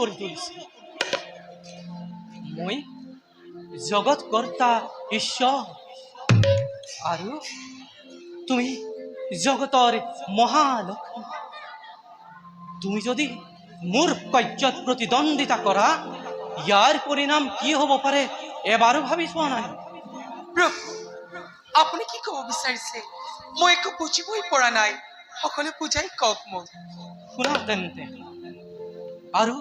কৰি তুলিছে। মই জগত কৰ্তা ঈশ্বৰ আৰু তুমি জগতৰ মহালক্ষ্মী। তুমি যদি মোৰ কাৰ্যত প্ৰতিদ্বন্দ্বিতা কৰা, ইয়াৰ পৰিণাম কি হ'ব পাৰে এবাৰো ভাবি চোৱা নাই? প্ৰভু, আপুনি কি ক'ব বিচাৰিছে? মই একো বুজিবই পৰা নাই। সকলো বুজাই কওক মোক। শুনা তেন্তে, আৰু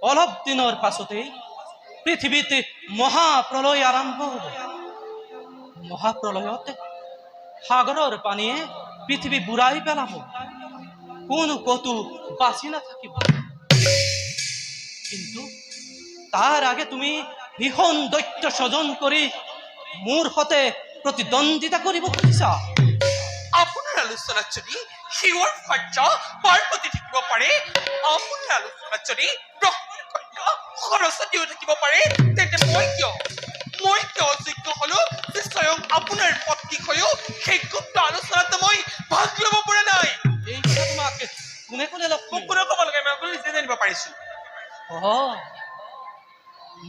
অলপ দিনৰ পাছতেই পৃথিৱীত মহাপ্ৰলয় আৰম্ভ হ'ব। মহাপ্ৰলয়ত সাগৰৰ পানীয়ে পৃথিৱী বুৰাই পেলাব, কোনো ক'তো বাচি নাথাকিব। কিন্তু তাৰ আগে তুমি ভীষণ দৈত্য স্বজন কৰি মোৰ সতে প্ৰতিদ্বন্দ্বিতা কৰিব খুজিছা। আপোনাৰ আলোচনাত যদি শিৱৰ ভাৰ্য পাৰ্বতী থাকিব পাৰে, আপোনাৰ আলোচনাত যদি ব্ৰহ্মাৰ কন্যা সৰস্বতীও থাকিব পাৰে, তেন্তে মই কিয় অযোগ্য হলো যে স্বয়ং আপোনাৰ পত্নী হৈও সেই গুপ্ত আলোচনাত মই ভাগ ল'ব পৰা নাই? এই কথা তোমাক কোনে কোনে লগ মোক কোনে ক'ব লাগে? মই আপুনি নিজে জানিব পাৰিছো।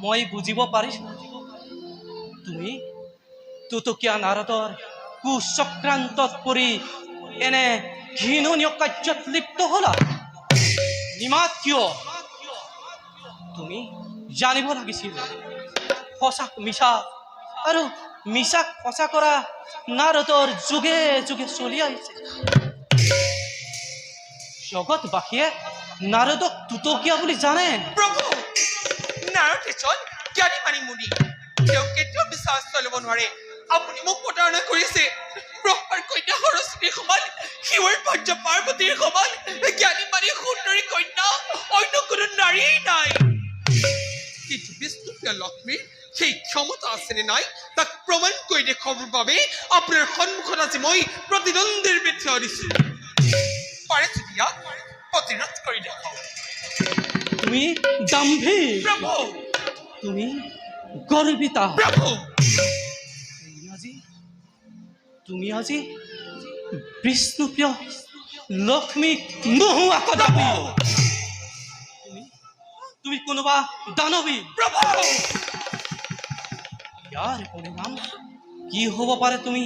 মই বুজিব পাৰিছো, তুমি তুতকীয়া নাৰদৰ কুচক্ৰান্তত পৰি এনে ঘৃণনীয় কাৰ্যত লিপ্ত হলা। নিমাত কিয়? তুমি জানিব লাগিছিল সঁচাক মিছা আৰু মিছাক সঁচা কৰা নাৰদৰ যুগে যুগে চলি আহিছে। জগতবাসীয়ে নাৰদক তুতকীয়া বুলি জানে। প্ৰভু, নাৰদ এজন জ্ঞানী মানি মুনি। তেওঁ কেতিয়াও মিছা আশ্ৰয় ল'ব নোৱাৰে। আপুনি মোক প্ৰতাৰণা কৰিছে। ব্ৰহ্মাৰ কন্যা সৰস্বতীৰ সমান, শিৱৰ ভাৰ্য পাৰ্বতীৰ সমান জ্ঞানী মানি সুন্দৰী কন্যা অন্য কোনো নাৰীয়েই নাই। কিন্তু বিষ্ণুপ্ৰিয়া লক্ষ্মীৰ সেই ক্ষমতা আছেনে নাই তাক প্ৰমাণ কৰি দেখুৱাবৰ বাবে আপোনাৰ সন্মুখত আজি মই প্ৰতিদ্বন্দ্বীৰ থিয় দিছো। পাৰে যদি ইয়াক প্ৰতিৰোধ কৰি দেখুৱাওক। তুমি দাম্ভিক, প্ৰভু, তুমি গৰ্বিতা। প্ৰভু, তুমি আজি বিষ্ণুপ্ৰিয় লক্ষ্মীক নোহোৱা কদাপি। তুমি কোনোবা দানৱী। প্ৰভু, ইয়াৰ পৰিণাম কি হ'ব পাৰে তুমি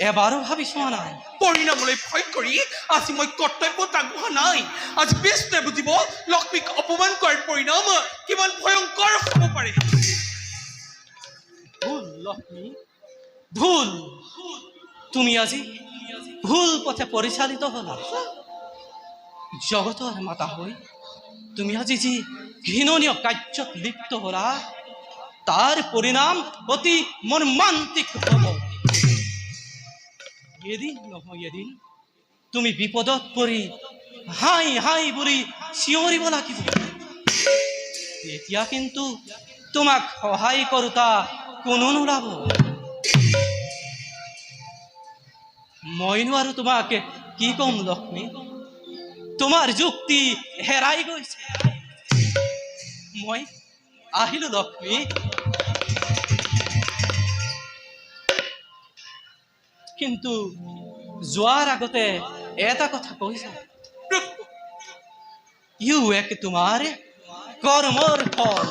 এবাৰো ভাবি চোৱা নাই? পৰিণামলৈ ভয় কৰি আজি মই কৰ্তব্যত আগবঢ়া নাই। আজি বিষ্ণুৱে বুজিব লক্ষ্মীক অপমান কৰাৰ পৰিণাম কিমান ভয়ংকৰ হ'ব পাৰে। ভুল লক্ষ্মী, ভুল। তুমি আজি ভুল পথে পৰিচালিত হলা। জগতৰ মাতা হৈ তুমি আজি যি ঘৃণনীয় কাৰ্যত লিপ্ত হলা, তাৰ পৰিণাম অতি মৰ্মান্তিক হ'ব। এদিন নহয় এদিন তুমি বিপদত পৰি হাই হাই বুলি চিঞৰিব লাগিব। এতিয়া কিন্তু তোমাক সহায় কৰোতা কোনো নোলাব। মইনো আৰু তোমাক কি কম লক্ষ্মী? তোমাৰ যুক্তি হেৰাই গৈছে। মই আহিলো লক্ষ্মী। কিন্তু যোৱাৰ আগতে এটা কথা কৈছা, ইউ এক তোমাৰ কৰ্মৰ ফল।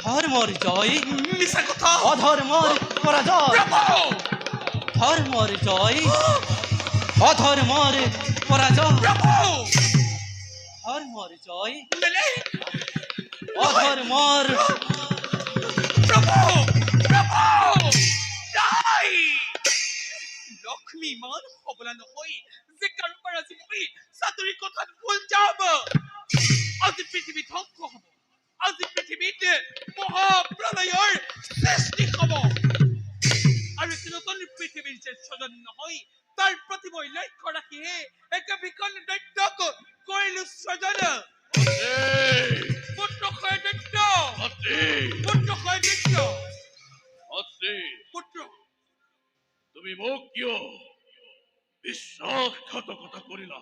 ধৰ্মৰ জয়, মিছা কথা। অধৰ্মৰ পৰাজয়। ধৰ্মৰ জয়, অধৰ্মৰ পৰাজয়। ধৰ্মৰ জয়, অধৰ্মৰ। লক্ষ্মী ইমান সবলা নহয় যে কাৰোবাৰ আজি মই চাতুৰি কথাত ভুল যাব। আজি পৃথিৱী ধ্বংস হ'ব। আজি পৃথিৱীত মহাপ্ৰলয়ৰ সৃষ্টি হ'ব। আৰু নতুন পৃথিৱীৰ যে স্বজন নহয়, তাৰ প্ৰতি মই লক্ষ্য ৰাখিহে একে ভীষণ দৈত্যক কৰিলো স্বজন। পুত্ৰ হয় দৈত্য, পুত্ৰ হয় দৈত্য। পুত্ৰ, তুমি মোক কিয় বিশ্বাসঘাতকতা কৰিলা?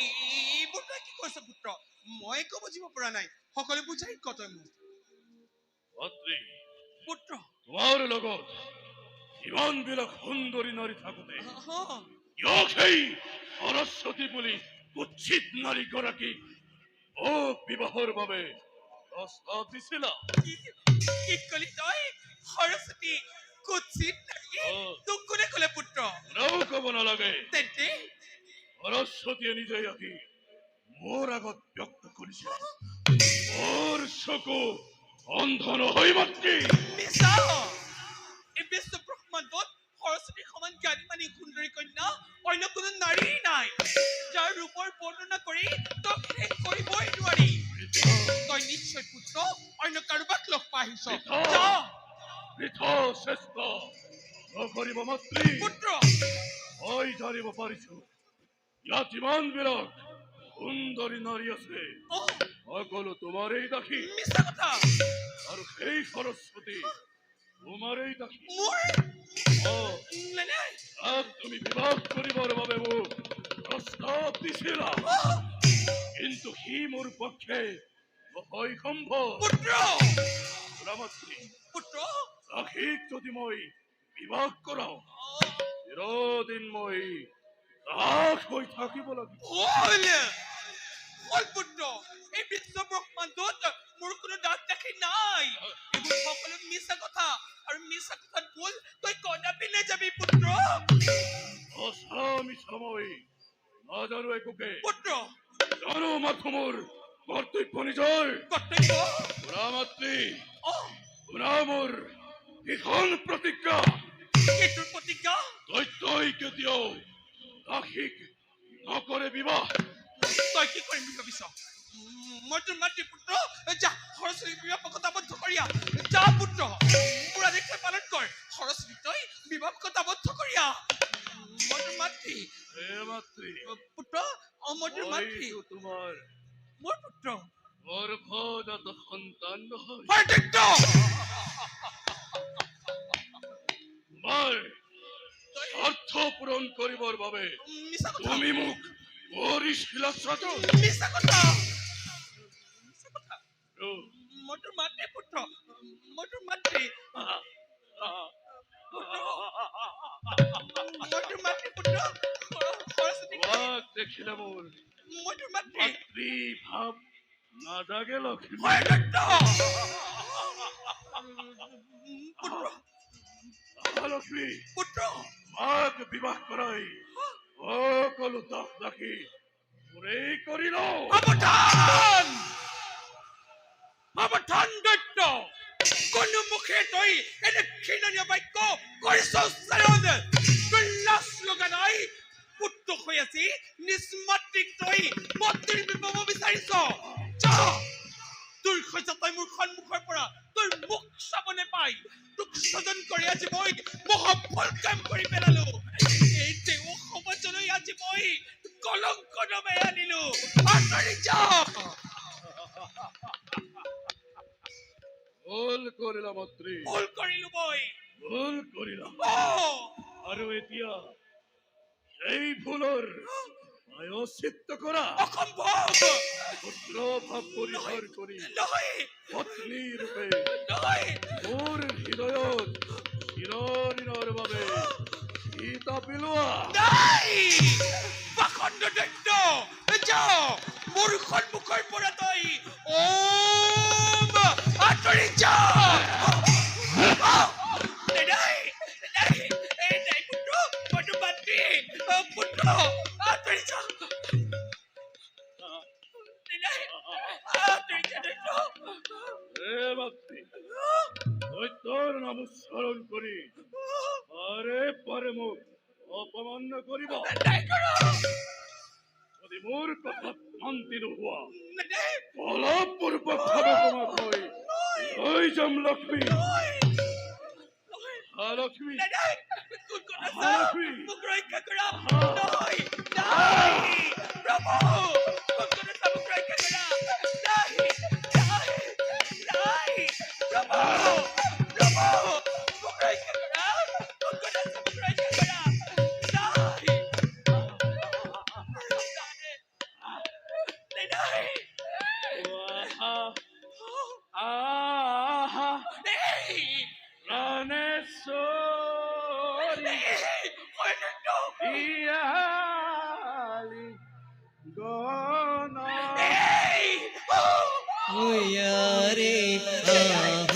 এইবোৰ তই কি কৈছ পুত্ৰ? মই একো বুজিব পৰা নাই। সকলো বুজাই ক তই মোক। পুত্ৰ, তোমাৰ লগত ইমান বিলাক সুন্দৰী নাৰী থাকোতে আহা, কিয় সেই সৰস্বতী বুলি কুৎসিত নাৰীগৰাকীক মোক বিবাহৰ বাবে প্ৰস্তাৱ দিছিলা। কি কলি তই সৰস্বতী কুৎসিত নাকি তোক কোনে ক'লে পুত্ৰ কোনেও ক'ব নালাগে, তেন্তে সৰস্বতীয়ে নিজেই আহি মোৰ আগত ব্যক্ত কৰিছে। মোৰ চকু অন্ধ নহয় মাতৃ। মিছা এই বিশ্ব ব্ৰহ্মাণ্ডত সৰস্বতী সমান জ্ঞানী মানি সুন্দৰী কন্যা অন্য কোনো নাৰী নাই যাৰ ৰূপৰ বৰ্ণনা কৰি তই শেষ কৰিবই নোৱাৰি। তই নিশ্চয় পুত্ৰ অন্য কাৰোবাক লগ পাই আহিছ। যা পৃথ শ্ৰেষ্ঠ নকৰিব মাতৃ। পুত্ৰ মই জানিব পাৰিছো ইয়াত যিমান বিলাক সুন্দৰী নাৰী আছে অ' সকলো তোমাৰেই দাসী, মিছা কথা আৰু সেই সৰস্বতী তোমাৰেই দাসী। মোৰ অ', নাই তাক তুমি বিবাহ কৰিবৰ বাবে মোক প্ৰস্তাৱ দিছিলা, কিন্তু সি মোৰ পক্ষে নহয় সম্ভৱ। পুত্ৰ মাতৃ, পুত্ৰ দাসীক যদি মই বিবাহ কৰাও চিৰদিন মই দাস হৈ থাকিব লাগিব। হ'ল পুত্ৰ এই বিশ্ব ব্ৰহ্মাণ্ডত মোৰ কোনো দাস দাসী নাই। এইবোৰ সকলো মিছা কথা আৰু মিছা কথাত ভুল তই কদাপি নাযাবি পুত্ৰ। সঁচা মিছা মই নাজানো একোকে, পুত্ৰ জানো মাথো মোৰ কৰ্তব্য নিজৰ। কৰ্তব্য মাতৃ, অ' শুনা মোৰ ভীষণ প্ৰতিজ্ঞা। এইটোৰ প্ৰতিজ্ঞা তই কেতিয়াও দাসীক নকৰে বিবাহ। তই কি কৰিম বুলি ভাবিছ? মই তোৰ মাতৃ পুত্ৰ। যা সৰস্বতী বিবাহ কথাবদ্ধ কৰিয়া। যা পুত্ৰ মোৰ আদেশ পালন কৰ। সৰস্বতী তই বিবাহ কথাবদ্ধ কৰিয়া। মই তোৰ মাতৃ মাতৃ, পুত্ৰ মই তোৰ মাতৃ মইতো তোমাৰ মোৰ পুত্ৰ গৰ্ভজাত সন্তান নহয়। সত্য তোমাৰ স্বাৰ্থ পূৰণ কৰিবৰ বাবে মিছা কথা তুমি মোক কৰিছিলা স্বাৰ্থ। মিছা কথা মিছা কথা মই তোৰ মাতৃ পুত্ৰ মই তোৰ মাতৃ মই তোৰ মাতৃ পুত্ৰ সৰস্বতী তোমাক দেখিলে মোৰ মই তোৰ মাতৃ মাতৃ ভাৱ নাজাগে লক্ষ্মী। সত্য পুত্ৰ লক্ষ্মী, পুত্ৰ মাক বিবাহ কৰাই সকলো দাস দাসী মোৰেই কৰি লওঁ। সাৱধান সাৱধান দৈত্য কোনো মুখে তই এনে ঘৃণনীয় বাক্য কৰিছ উচ্চাৰণ। তোৰ লাজ লগা নাই? পুত্ৰ হৈ আছি নিজ মাতৃক তই পত্নীৰ বিবাহ বিচাৰিছ। যা তোৰ সৈতে তই মোৰ সন্মুখৰ পৰা তোৰ মুখ চাব নেপাই। তোক স্বজন কৰি আজি মই মহাফল কাম কৰি পেলালো। এই দেও সমাজলৈ আজি মই কলংক নমাই আনিলো। আঁতৰি যা। ভুল কৰিলা মাতৃ, ভুল কৰিলো মই। ভুল কৰিলা, অ' আৰু এতিয়া সেই ভুলৰ প্ৰায়শ্চিত্ত কৰা। অসম্ভৱ পুত্ৰ ভাৱ পৰিহাৰ কৰি নহয় পত্নী ৰূপে নহয় মোৰ হৃদয়ত চিৰদিনৰ বাবে সীতা পেলোৱা। নাই পাখণ্ড দৈত্য যা মোৰ সন্মুখৰ পৰা তই আঁতৰি যা। নাই নাই এই নাই পুত্ৰ মই তোৰ মাতৃ পুত্ৰ আঁতৰি যা। নাই আঁতৰি যা দৈত্য। মাতৃ, দৈত্যৰ নাম উচ্চাৰণ কৰি বাৰে বাৰে মোক অপমান্য কৰিব। নাই কৰা যদি মোৰ কথাত মান্তি নোহোৱা নাই বলপূৰ্বকভাৱে তোমাক মই লৈ যাম লক্ষ্মী। লক্ষ্মী, নাই নাই কোন কোন আছা লক্ষ্মী, মোক ৰক্ষা কৰা। নাই নাই প্ৰভু কোন কোন আছা মোক ৰক্ষা কৰা। নাই নাই নাই প্ৰভু প্ৰভু মোক ৰক্ষা কৰা। কোন কোন আছা মোক ৰক্ষা কৰা। নাই নাই এই প্ৰাণেশ্বৰী মই ইয়ালি উয়াৰে আহা